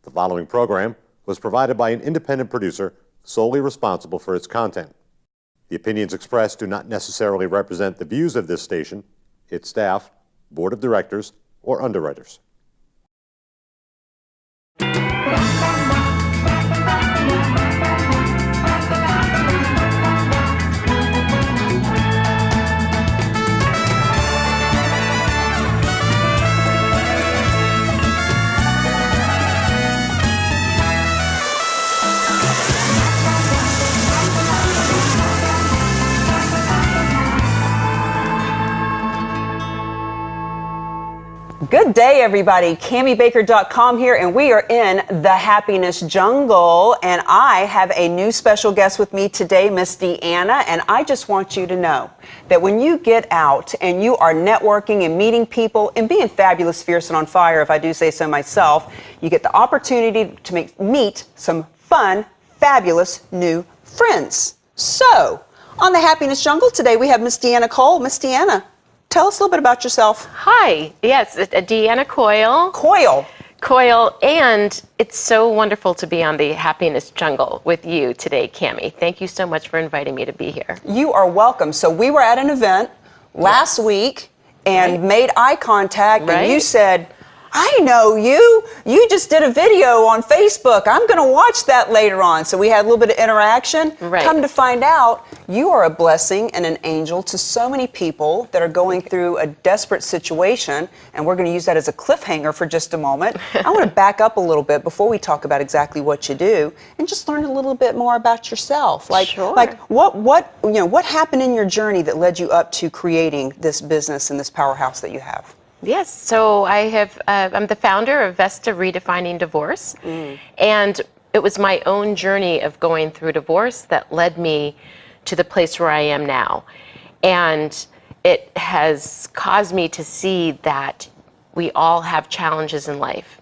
The following program was provided by an independent producer solely responsible for its content. The opinions expressed do not necessarily represent the views of this station, its staff, board of directors, or underwriters. Good day, everybody. CamiBaker.com here, and we are in the happiness jungle. And I have a new special guest with me today, Miss Deanna. And I just want you to know that when you get out and you are networking and meeting people and being fabulous, fierce, and on fire, if I do say so myself, you get the opportunity to meet some fun, fabulous new friends. So, on the happiness jungle today, we have Miss Deanna Coyle. Miss Deanna, tell us a little bit about yourself. Hi, yes, Deanna Coyle. Coyle, and it's so wonderful to be on the Happiness Jungle with you today, Cami. Thank you so much for inviting me to be here. You are welcome. So we were at an event last week and made eye contact, and you said, I know you. You just did a video on Facebook. I'm going to watch that later on. So we had a little bit of interaction. Right. Come to find out, you are a blessing and an angel to so many people that are going through a desperate situation. And we're going to use that as a cliffhanger for just a moment. I want to back up a little bit before we talk about exactly what you do and just learn a little bit more about yourself. Like what happened in your journey that led you up to creating this business and this powerhouse that you have? Yes, so I'm the founder of Vesta Redefining Divorce, and it was my own journey of going through divorce that led me to the place where I am now. And it has caused me to see that we all have challenges in life,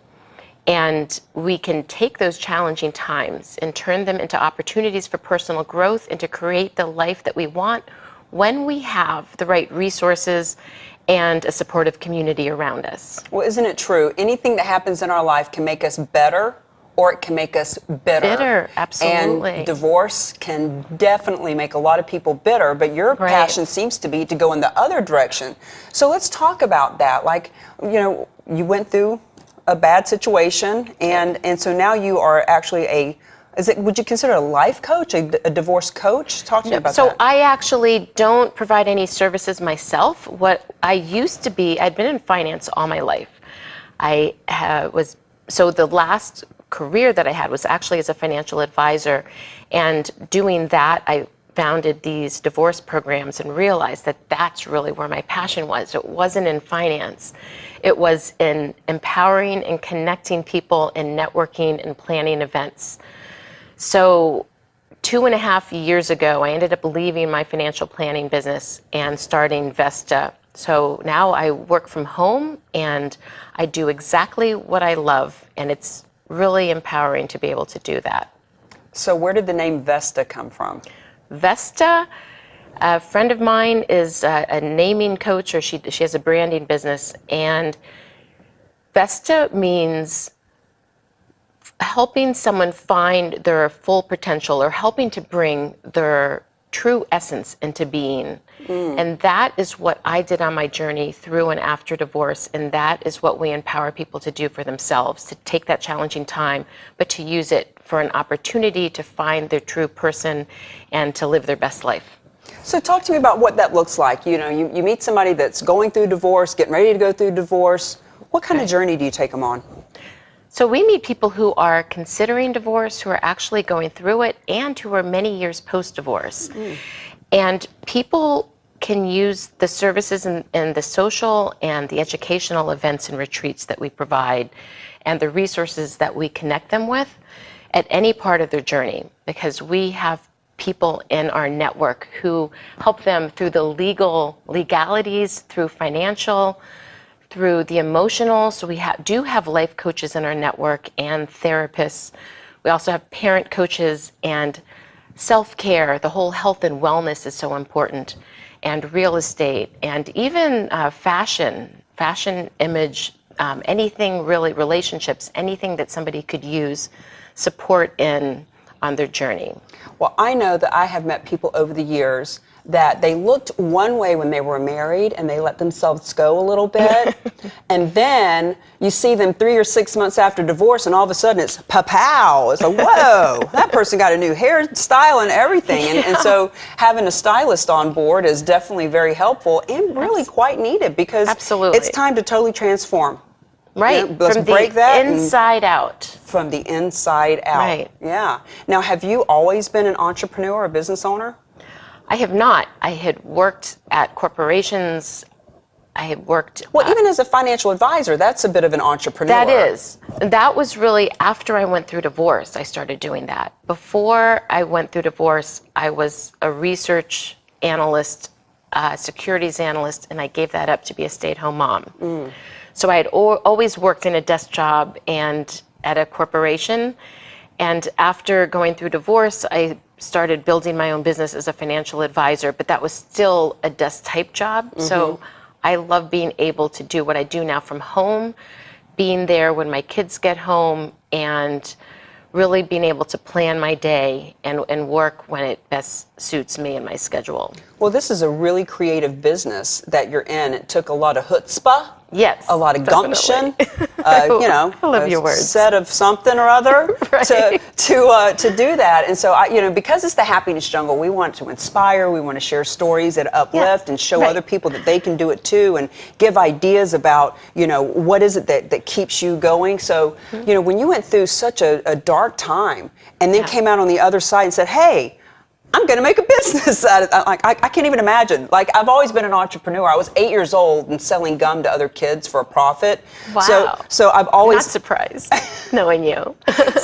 and we can take those challenging times and turn them into opportunities for personal growth and to create the life that we want when we have the right resources and a supportive community around us. Well, isn't it true? Anything that happens in our life can make us better or it can make us bitter. Bitter, absolutely. And divorce can definitely make a lot of people bitter, but your passion seems to be to go in the other direction. So let's talk about that. Like, you went through a bad situation, and so now you are actually would you consider a life coach, a divorce coach? Talk to me about that. So I actually don't provide any services myself. What I used to be, I'd been in finance all my life. So the last career that I had was actually as a financial advisor, and doing that, I founded these divorce programs and realized that that's really where my passion was. It wasn't in finance. It was in empowering and connecting people and networking and planning events. So 2.5 years ago, I ended up leaving my financial planning business and starting Vesta. So now I work from home and I do exactly what I love, and it's really empowering to be able to do that. So where did the name Vesta come from? Vesta, a friend of mine is a naming coach, or she has a branding business, and Vesta means helping someone find their full potential, or helping to bring their true essence into being. And that is what I did on my journey through and after divorce, and that is what we empower people to do for themselves, to take that challenging time, but to use it for an opportunity to find their true person and to live their best life. So talk to me about what that looks like. You meet somebody that's going through divorce, getting ready to go through divorce. What kind of journey do you take them on? So we meet people who are considering divorce, who are actually going through it, and who are many years post-divorce. And people can use the services and the social and the educational events and retreats that we provide and the resources that we connect them with at any part of their journey, because we have people in our network who help them through the legalities, through financial, through the emotional. So we do have life coaches in our network and therapists. We also have parent coaches and self-care. The whole health and wellness is so important, and real estate, and even fashion image anything really, relationships, anything that somebody could use support in on their journey. Well, I know that I have met people over the years that they looked one way when they were married and they let themselves go a little bit. And then you see them 3 or 6 months after divorce and all of a sudden it's pa-pow. It's like, whoa, that person got a new hairstyle and everything. And so having a stylist on board is definitely very helpful and really quite needed because Absolutely. It's time to totally transform. Right, Yeah, let's from break the that inside out. From the inside out. Right. Yeah. Now, have you always been an entrepreneur, a business owner? I have not. I had worked at corporations. I had worked. Well, even as a financial advisor, that's a bit of an entrepreneur. That is. That was really after I went through divorce, I started doing that. Before I went through divorce, I was a research analyst, securities analyst, and I gave that up to be a stay-at-home mom. So I had always worked in a desk job and at a corporation. And after going through divorce, I started building my own business as a financial advisor, but that was still a desk type job. So I love being able to do what I do now from home, being there when my kids get home, and really being able to plan my day and work when it best suits me and my schedule. Well, this is a really creative business that you're in. It took a lot of chutzpah. Yes, A lot of gumption, I love a your words. set of something or other Right. to do that. And so, because it's the happiness jungle, we want to inspire, we want to share stories that uplift and show right. other people that they can do it too, and give ideas about, what is it that keeps you going. So, when you went through such a dark time and then came out on the other side and said, hey, I'm going to make a business out of it. I can't even imagine. Like, I've always been an entrepreneur. I was 8 years old and selling gum to other kids for a profit. Wow. So I've always Not surprised, knowing you.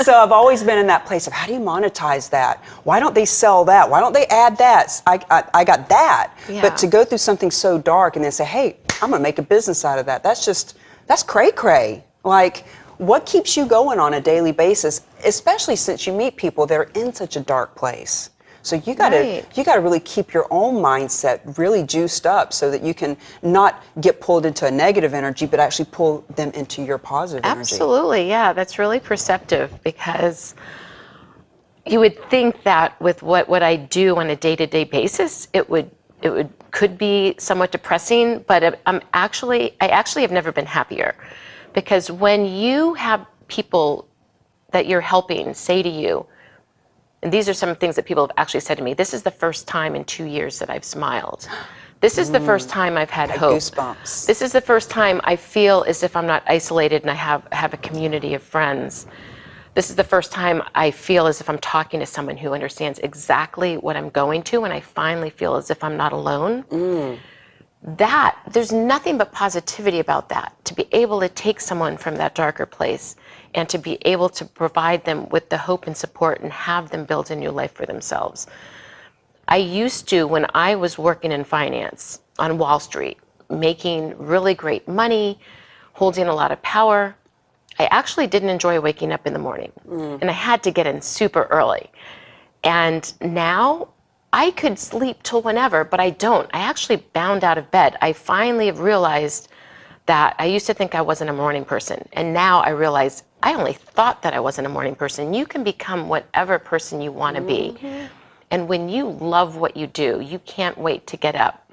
so I've always been in that place of how do you monetize that? Why don't they sell that? Why don't they add that? I got that. Yeah. But to go through something so dark and then say, hey, I'm going to make a business out of that. That's cray-cray. Like, what keeps you going on a daily basis, especially since you meet people that are in such a dark place? So you got to really keep your own mindset really juiced up so that you can not get pulled into a negative energy, but actually pull them into your positive energy. Absolutely, yeah, that's really perceptive because you would think that with what I do on a day-to-day basis, it could be somewhat depressing, but I actually have never been happier because when you have people that you're helping say to you, and these are some things that people have actually said to me, this is the first time in 2 years that I've smiled. This is the first time I've had hope. Goosebumps. This is the first time I feel as if I'm not isolated and I have a community of friends. This is the first time I feel as if I'm talking to someone who understands exactly what I'm going to, and I finally feel as if I'm not alone. There's nothing but positivity about that, to be able to take someone from that darker place and to be able to provide them with the hope and support and have them build a new life for themselves. I used to, when I was working in finance on Wall Street, making really great money, holding a lot of power, I actually didn't enjoy waking up in the morning. And I had to get in super early. And now I could sleep till whenever, but I don't. I actually bound out of bed. I finally have realized that I used to think I wasn't a morning person. And now I realize I only thought that I wasn't a morning person. You can become whatever person you want to be. And when you love what you do, you can't wait to get up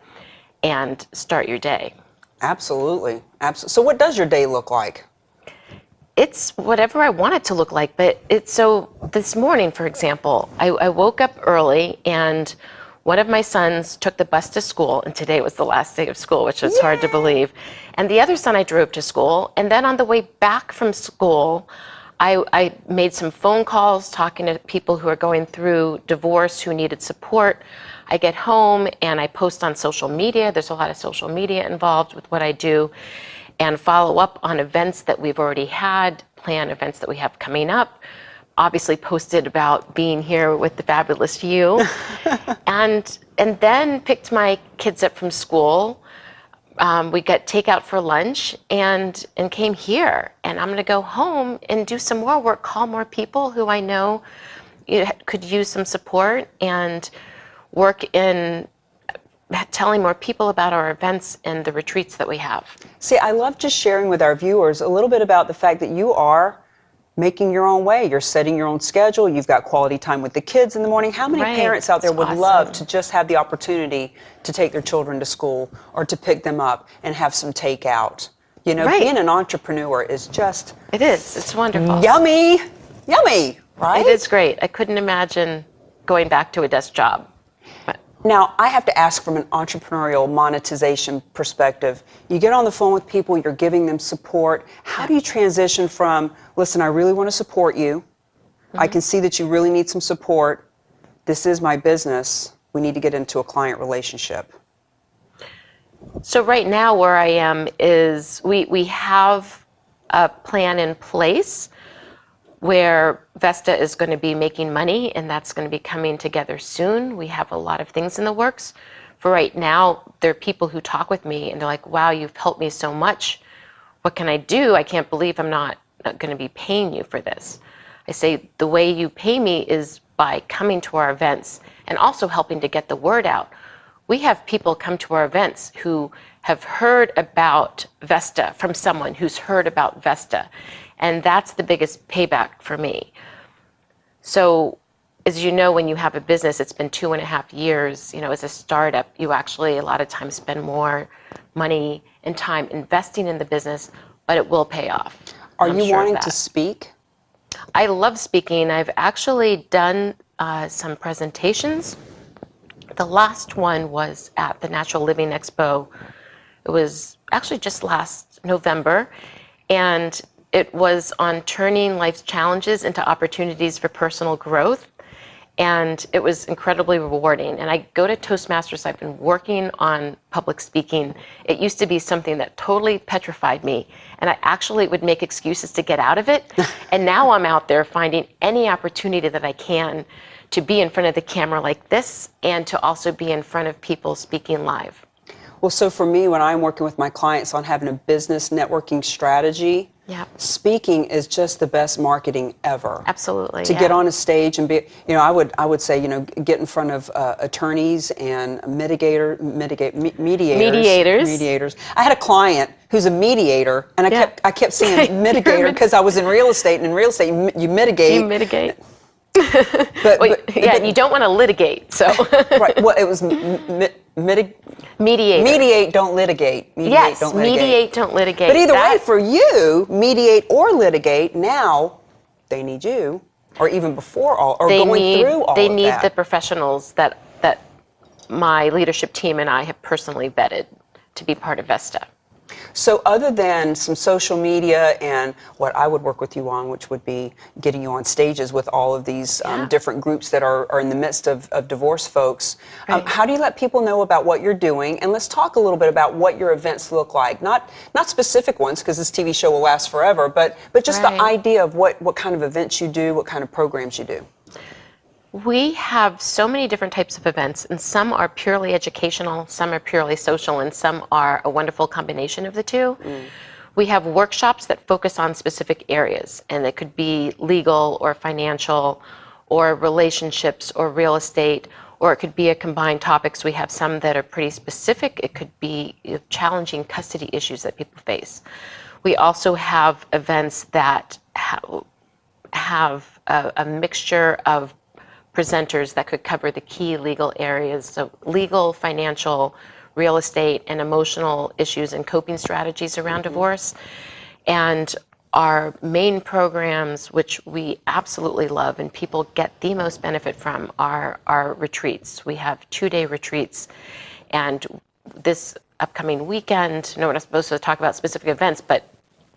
and start your day. Absolutely. So what does your day look like? It's whatever I want it to look like, but so this morning, for example, I woke up early and one of my sons took the bus to school, and today was the last day of school, which was hard to believe. And the other son I drove to school, and then on the way back from school, I made some phone calls talking to people who are going through divorce, who needed support. I get home and I post on social media. There's a lot of social media involved with what I do, and follow up on events that we've already had, plan events that we have coming up. Obviously posted about being here with the fabulous you, and then picked my kids up from school. We got takeout for lunch and came here. And I'm going to go home and do some more work, call more people who I know could use some support, and work in telling more people about our events and the retreats that we have. See, I love just sharing with our viewers a little bit about the fact that you are making your own way. You're setting your own schedule. You've got quality time with the kids in the morning. How many Right. parents out there It's would awesome. love to just have the opportunity to take their children to school or to pick them up and have some takeout? You know, Right. being an entrepreneur is just It is. It's wonderful. yummy, yummy, right? It is great. I couldn't imagine going back to a desk job. But Now, I have to ask from an entrepreneurial monetization perspective. You get on the phone with people, you're giving them support. How do you transition from, listen, I really want to support you. I can see that you really need some support. This is my business. We need to get into a client relationship. So right now where I am is we have a plan in place where Vesta is going to be making money, and that's going to be coming together soon. We have a lot of things in the works. For right now, there are people who talk with me and they're like, wow, you've helped me so much. What can I do? I can't believe I'm not going to be paying you for this. I say, the way you pay me is by coming to our events and also helping to get the word out. We have people come to our events who have heard about Vesta from someone who's heard about Vesta. And that's the biggest payback for me. So, as you know, when you have a business, it's been 2.5 years, you know, as a startup, you actually a lot of times spend more money and time investing in the business, but it will pay off. Are I'm you sure of wanting that. to speak? I love speaking. I've actually done some presentations. The last one was at the Natural Living Expo. It was actually just last November, and it was on turning life's challenges into opportunities for personal growth. And it was incredibly rewarding. And I go to Toastmasters. I've been working on public speaking. It used to be something that totally petrified me. And I actually would make excuses to get out of it. And now I'm out there finding any opportunity that I can to be in front of the camera like this and to also be in front of people speaking live. Well, so for me, when I'm working with my clients on having a business networking strategy, Yeah. speaking is just the best marketing ever. Absolutely. To get on a stage and be, you know, I would say, you know, get in front of attorneys and mediators. I had a client who's a mediator, and I kept saying mitigator because I was in real estate, and in real estate you mitigate. You mitigate. But you don't want to litigate, so. right. Well, it was Mediator. mediate, don't litigate. Yes, mediate, don't litigate. But either way, for you, mediate or litigate, now they need you, or even before all, or through all of that. They need the professionals that my leadership team and I have personally vetted to be part of Vesta. So other than some social media and what I would work with you on, which would be getting you on stages with all of these different groups that are in the midst of divorce folks, Right. How do you let people know about what you're doing? And let's talk a little bit about what your events look like. Not specific ones, because this TV show will last forever, but just Right. the idea of what kind of events you do, what kind of programs you do. We have so many different types of events, and some are purely educational, some are purely social, and some are a wonderful combination of the two. We have workshops that focus on specific areas, and it could be legal or financial or relationships or real estate, or it could be a combined topics. We have some that are pretty specific. It could be challenging custody issues that people face. We also have events that have a mixture of presenters that could cover the key legal areas, so legal, financial, real estate, and emotional issues and coping strategies around divorce. And our main programs, which we absolutely love and people get the most benefit from, are our retreats. We have 2-day retreats, and this upcoming weekend, no, we're not supposed to talk about specific events, but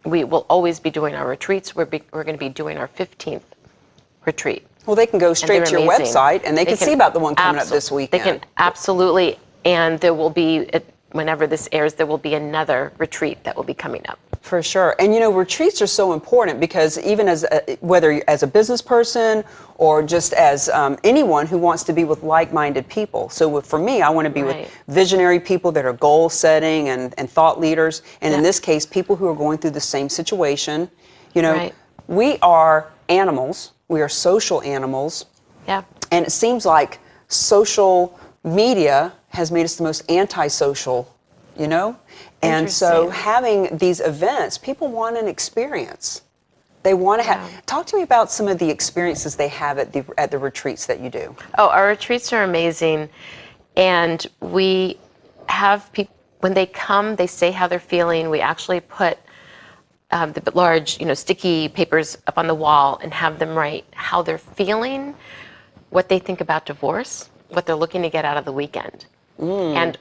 we will always be doing our retreats. We're going to be doing our 15th retreat. Well, they can go straight to your amazing. website, and they can see about the one coming up this weekend. They can absolutely, and there will be, whenever this airs, there will be another retreat that will be coming up. For sure. And you know, retreats are so important because even whether as a business person or just as anyone who wants to be with like-minded people. So for me, I want to be with visionary people that are goal setting and thought leaders. And in this case, people who are going through the same situation. You know, we are animals. We are social animals. Yeah. And it seems like social media has made us the most antisocial, you know? And so Interesting. having these events, people want an experience. They want to have. Talk to me about some of the experiences they have at the retreats that you do. Oh, our retreats are amazing. And we have people, when they come, they say how they're feeling. We actually put the large, sticky papers up on the wall and have them write how they're feeling, what they think about divorce, what they're looking to get out of the weekend. And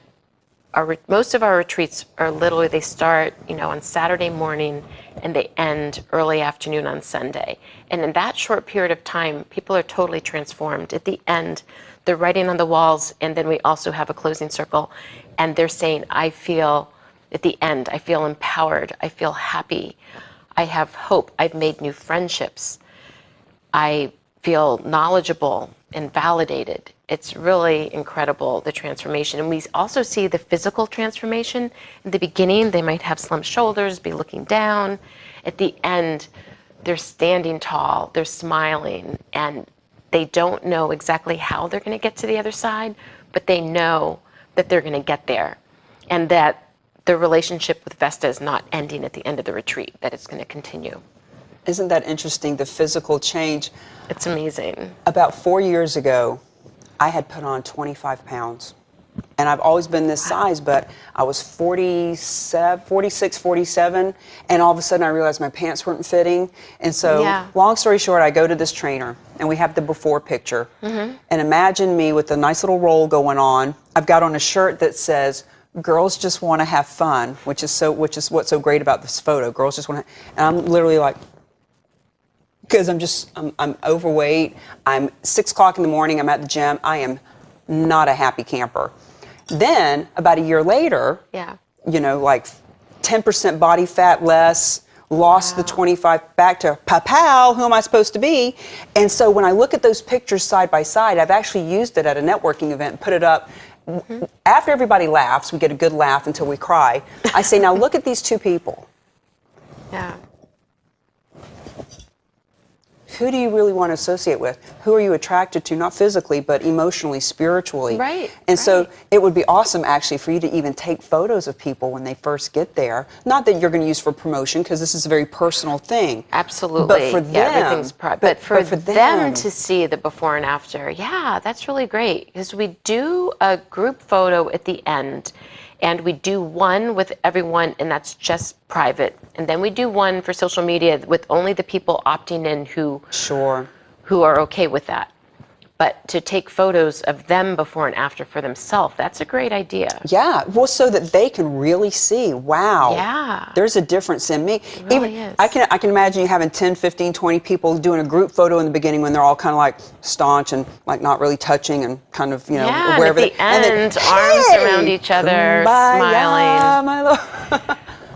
most of our retreats are literally, they start, on Saturday morning and they end early afternoon on Sunday. And in that short period of time, people are totally transformed. At the end, they're writing on the walls, and then we also have a closing circle, and they're saying, at the end, I feel empowered, I feel happy, I have hope, I've made new friendships, I feel knowledgeable and validated. It's really incredible, the transformation. And we also see the physical transformation. In the beginning, they might have slumped shoulders, be looking down. At the end, they're standing tall, they're smiling, and they don't know exactly how they're going to get to the other side, but they know that they're going to get there, and that the relationship with Vesta is not ending at the end of the retreat, that it's going to continue. Isn't that interesting, the physical change? It's amazing. About 4 years ago, I had put on 25 pounds. And I've always been this size, but I was 46, 47, and all of a sudden I realized my pants weren't fitting. And so, long story short, I go to this trainer, and we have the before picture. And imagine me with a nice little roll going on. I've got on a shirt that says, "Girls just want to have fun," which is what's so great about this photo. Girls just want to, and I'm literally like, because I'm overweight. I'm 6 o'clock in the morning. I'm at the gym. I am not a happy camper. Then about a year later, like 10% body fat less, lost the 25 back to pow, who am I supposed to be? And so when I look at those pictures side by side, I've actually used it at a networking event and put it up. After everybody laughs, we get a good laugh until we cry. I say, now look at these two people. Who do you really want to associate with? Who are you attracted to, not physically, but emotionally, spiritually? Right. And so it would be awesome, actually, for you to even take photos of people when they first get there. Not that you're going to use for promotion, because this is a very personal thing. Absolutely. But for them, everything's private. But for them to see the before and after, that's really great. Because we do a group photo at the end, and we do one with everyone, and that's just private. And then we do one for social media with only the people opting in who are okay with that. But to take photos of them before and after for themselves, that's a great idea. Yeah, well, so that they can really see, wow, there's a difference in me. It really is. I can imagine you having 10, 15, 20 people doing a group photo in the beginning when they're all kind of like staunch and like not really touching and kind of, wherever. And at the end, arms around each other, smiling.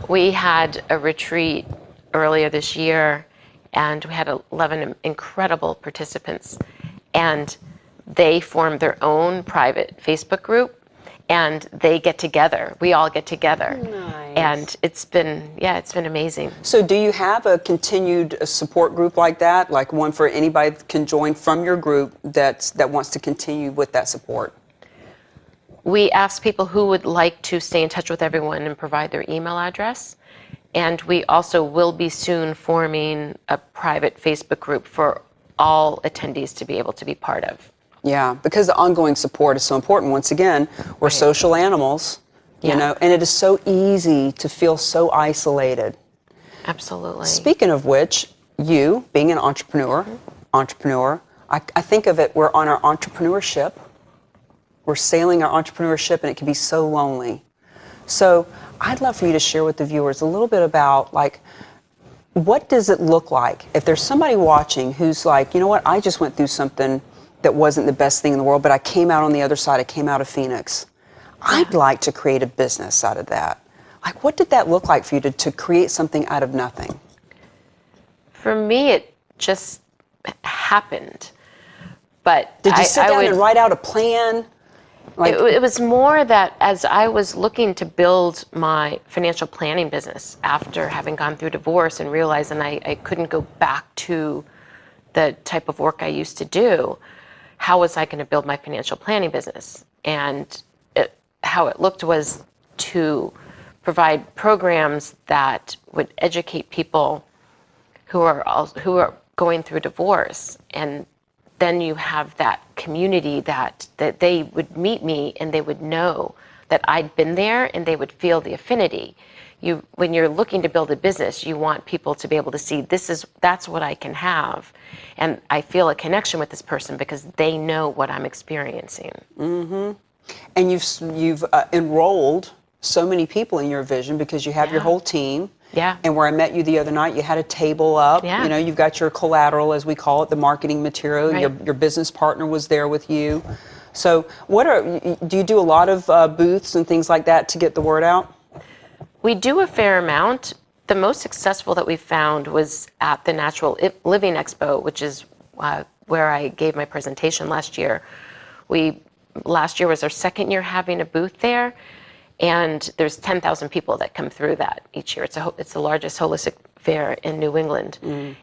We had a retreat earlier this year, and we had 11 incredible participants. And they formed their own private Facebook group, and they get together. We all get together. Nice. And it's been amazing. So do you have a continued support group like that? Like one for anybody that can join from your group that wants to continue with that support? We ask people who would like to stay in touch with everyone and provide their email address. And we also will be soon forming a private Facebook group for all attendees to be able to be part of. Yeah, because the ongoing support is so important. Once again, we're social animals, you know, and it is so easy to feel so isolated. Absolutely. Speaking of which, you, being an entrepreneur, I think of it, we're on our entrepreneurship. We're sailing our entrepreneurship, and it can be so lonely. So I'd love for you to share with the viewers a little bit about, like, what does it look like if there's somebody watching who's like, you know what, I just went through something that wasn't the best thing in the world, but I came out on the other side. I came out of Phoenix. I'd like to create a business out of that. Like, what did that look like for you to create something out of nothing? For me, it just happened. But did you sit down and write out a plan? Like, it was more that as I was looking to build my financial planning business after having gone through divorce and realizing I couldn't go back to the type of work I used to do, how was I going to build my financial planning business? And how it looked was to provide programs that would educate people who are going through divorce, and then you have that community that they would meet me and they would know that I'd been there and they would feel the affinity. When you're looking to build a business, you want people to be able to see that's what I can have, and I feel a connection with this person because they know what I'm experiencing. Mm-hmm. And you've enrolled so many people in your vision because you have your whole team. Yeah. And where I met you the other night, you had a table up. Yeah. You know, you've got your collateral, as we call it, the marketing material. Right. Your business partner was there with you. So do you do a lot of booths and things like that to get the word out? We do a fair amount. The most successful that we found was at the Natural Living Expo, which is where I gave my presentation last year. Last year was our second year having a booth there, and there's 10,000 people that come through that each year. It's the largest holistic fair in New England,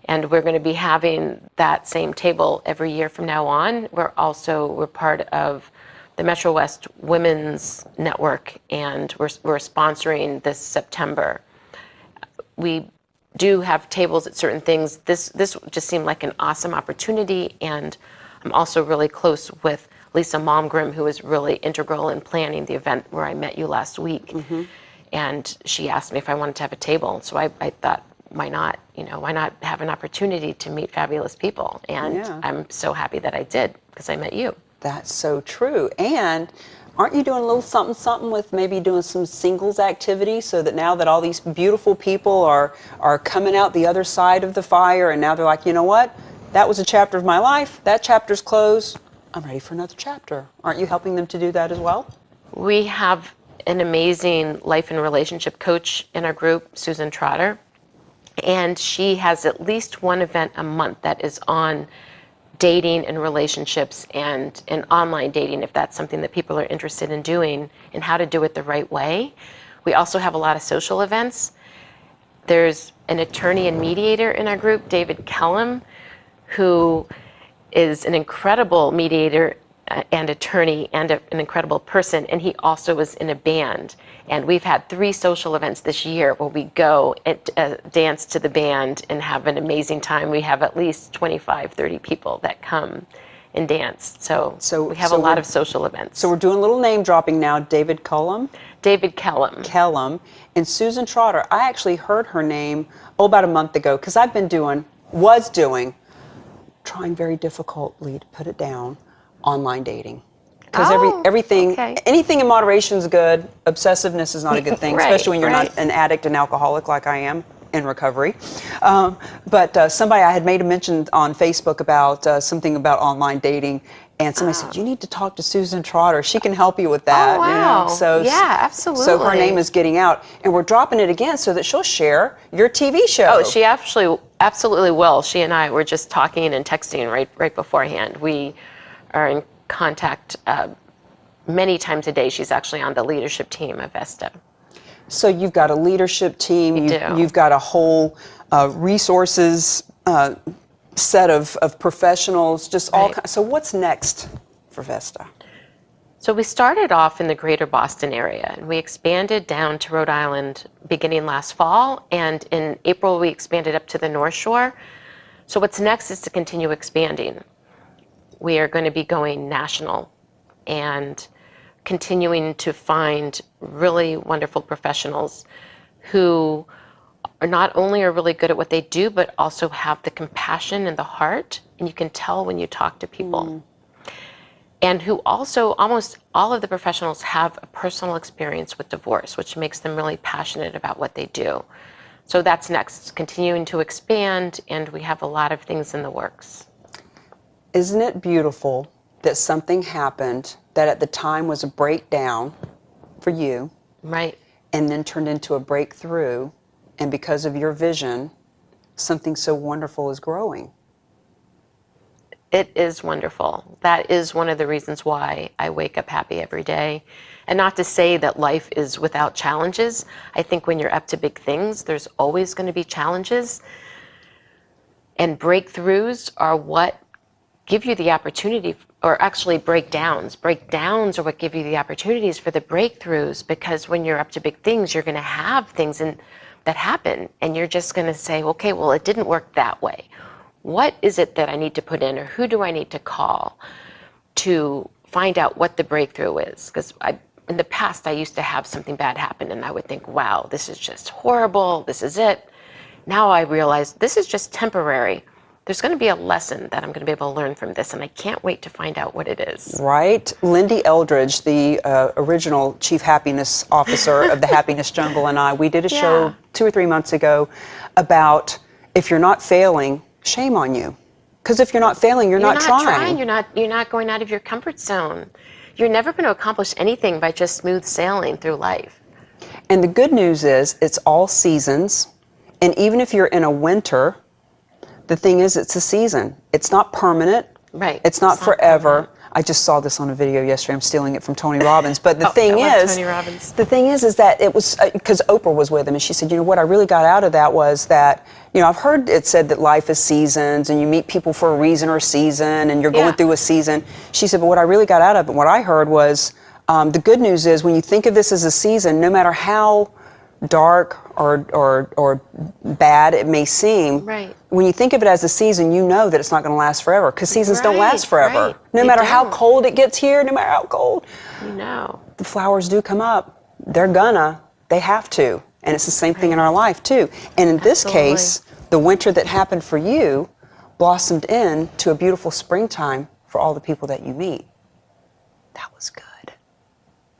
and we're going to be having that same table every year from now on. We're part of the Metro West Women's Network, and we're sponsoring this September. We do have tables at certain things. This just seemed like an awesome opportunity, and I'm also really close with Lisa Malmgren, who was really integral in planning the event where I met you last week. Mm-hmm. And she asked me if I wanted to have a table. So I thought, why not? Why not have an opportunity to meet fabulous people? And I'm so happy that I did, because I met you. That's so true. And aren't you doing a little something with maybe doing some singles activity, so that now that all these beautiful people are coming out the other side of the fire, and now they're like, you know what? That was a chapter of my life. That chapter's closed. I'm ready for another chapter. Aren't you helping them to do that as well? We have an amazing life and relationship coach in our group, Susan Trotter, and she has at least one event a month that is on dating and relationships and online dating, if that's something that people are interested in doing, and how to do it the right way. We also have a lot of social events. There's an attorney and mediator in our group, David Kellum, who is an incredible mediator and attorney and an incredible person, and he also was in a band. And we've had 3 social events this year where we go and dance to the band and have an amazing time. We have at least 25, 30 people that come and dance. So we have a lot of social events. So we're doing a little name dropping now. David Cullum? David Kellum. Kellum. And Susan Trotter, I actually heard her name about a month ago, because I've been trying very difficultly to put it down, online dating. Because anything in moderation is good. Obsessiveness is not a good thing, Right, especially when you're not an addict and alcoholic like I am in recovery. But somebody, I had made a mention on Facebook about something about online dating, and somebody said, you need to talk to Susan Trotter. She can help you with that. Oh, wow. So, yeah, absolutely. So her name is getting out, and we're dropping it again so that she'll share your TV show. Oh, she absolutely will. She and I were just talking and texting right beforehand. We are in contact many times a day. She's actually on the leadership team of Vesta. So you've got a leadership team. You've got a whole resources set of professionals. Just all. So what's next for Vesta? So we started off in the greater Boston area, and we expanded down to Rhode Island beginning last fall, and in April we expanded up to the North Shore. So what's next is to continue expanding. We are going to be going national and continuing to find really wonderful professionals who are not only really good at what they do, but also have the compassion and the heart, and you can tell when you talk to people. And who also, almost all of the professionals have a personal experience with divorce, which makes them really passionate about what they do. So that's next, continuing to expand, and we have a lot of things in the works. Isn't it beautiful that something happened that at the time was a breakdown for you, right, and then turned into a breakthrough, and because of your vision, something so wonderful is growing? It is wonderful. That is one of the reasons why I wake up happy every day. And not to say that life is without challenges. I think when you're up to big things, there's always going to be challenges. And breakthroughs are what give you the opportunity, or actually breakdowns. Breakdowns are what give you the opportunities for the breakthroughs, because when you're up to big things, you're going to have things that happen, and you're just going to say, okay, well, it didn't work that way. What is it that I need to put in, or who do I need to call to find out what the breakthrough is? Because in the past, I used to have something bad happen, and I would think, wow, this is just horrible. This is it. Now I realize this is just temporary. There's going to be a lesson that I'm going to be able to learn from this, and I can't wait to find out what it is. Right. Lyn-Dee Eldridge, the original Chief Happiness Officer of the Happiness Jungle, and I, we did a show 2 or 3 months ago about if you're not failing, shame on you. Because if you're not failing, you're not trying. You're not going out of your comfort zone. You're never going to accomplish anything by just smooth sailing through life. And the good news is it's all seasons. And even if you're in a winter, the thing is it's a season. It's not permanent. Right. It's not forever. I just saw this on a video yesterday. I'm stealing it from Tony Robbins. But the thing is that it was because Oprah was with him, and she said, you know, what I really got out of that was that, you know, I've heard it said that life is seasons, and you meet people for a reason or season, and you're going through a season. She said, but what I really got out of it, what I heard was, the good news is when you think of this as a season, no matter how dark or bad it may seem, when you think of it as a season, you know that it's not going to last forever, because seasons don't last forever. No matter how cold it gets here, no matter how cold, the flowers do come up. They have to. And it's the same thing in our life too. And in this case, the winter that happened for you blossomed into a beautiful springtime for all the people that you meet. That was good.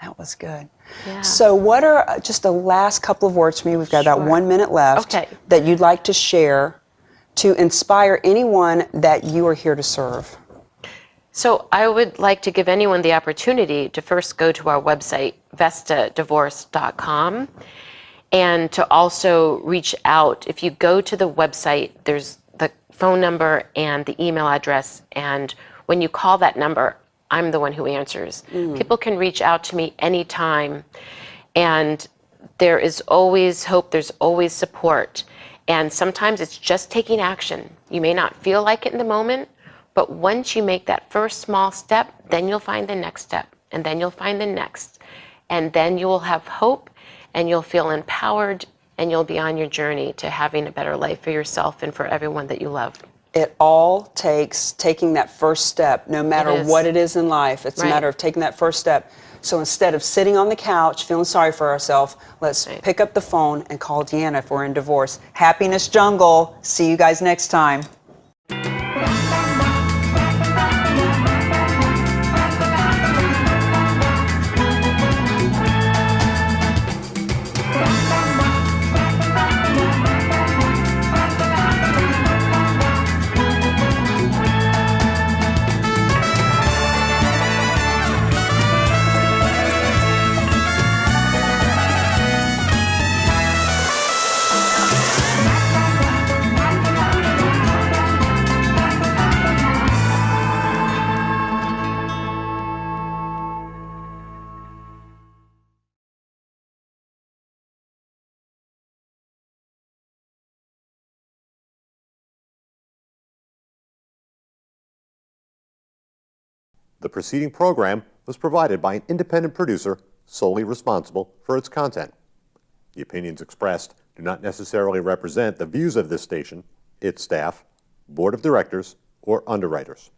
That was good. Yeah. So what are just the last couple of words from you? We've got about 1 minute left that you'd like to share to inspire anyone that you are here to serve. So I would like to give anyone the opportunity to first go to our website, vestadivorce.com, and to also reach out. If you go to the website, there's the phone number and the email address, and when you call that number, I'm the one who answers. People can reach out to me anytime, and there is always hope, there's always support, and sometimes it's just taking action. You may not feel like it in the moment, but once you make that first small step, then you'll find the next step, and then you'll find the next, and then you will have hope, and you'll feel empowered, and you'll be on your journey to having a better life for yourself and for everyone that you love. It all takes taking that first step, no matter what it is in life. It's a matter of taking that first step. So instead of sitting on the couch feeling sorry for ourselves, let's pick up the phone and call Deanna if we're in divorce. Happiness Jungle. See you guys next time. The preceding program was provided by an independent producer solely responsible for its content. The opinions expressed do not necessarily represent the views of this station, its staff, board of directors, or underwriters.